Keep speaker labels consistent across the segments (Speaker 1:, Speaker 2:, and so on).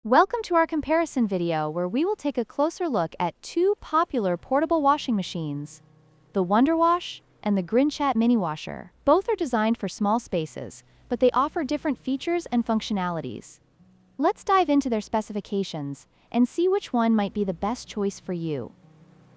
Speaker 1: Welcome to our comparison video where we will take a closer look at two popular portable washing machines, the WonderWash and the Grinchat Mini Washer. Both are designed for small spaces, but they offer different features and functionalities. Let's dive into their specifications and see which one might be the best choice for you.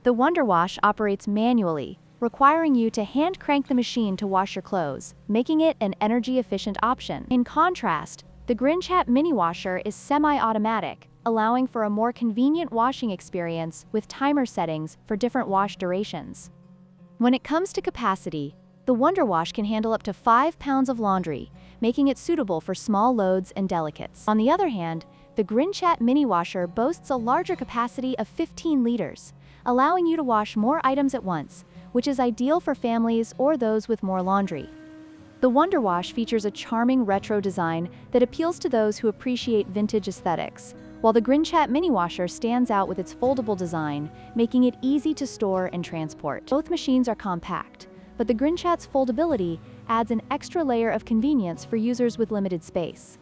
Speaker 1: The WonderWash operates manually, requiring you to hand crank the machine to wash your clothes, making it an energy-efficient option. In contrast, the Grinchat Mini Washer is semi-automatic, allowing for a more convenient washing experience with timer settings for different wash durations. When it comes to capacity, the WonderWash can handle up to 5 pounds of laundry, making it suitable for small loads and delicates. On the other hand, the Grinchat Mini Washer boasts a larger capacity of 15 liters, allowing you to wash more items at once, which is ideal for families or those with more laundry. The WonderWash features a charming retro design that appeals to those who appreciate vintage aesthetics, while the Grinchat Mini Washer stands out with its foldable design, making it easy to store and transport. Both machines are compact, but the Grinchat's foldability adds an extra layer of convenience for users with limited space.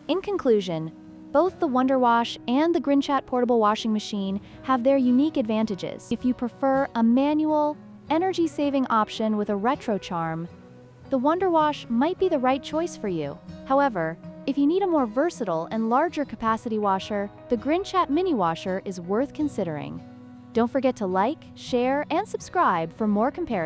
Speaker 1: In conclusion, both the WonderWash and the Grinchat Portable Washing Machine have their unique advantages. If you prefer a manual, energy-saving option with a retro charm, the WonderWash might be the right choice for you. However, if you need a more versatile and larger capacity washer, the Grinchat Mini Washer is worth considering. Don't forget to like, share, and subscribe for more comparisons.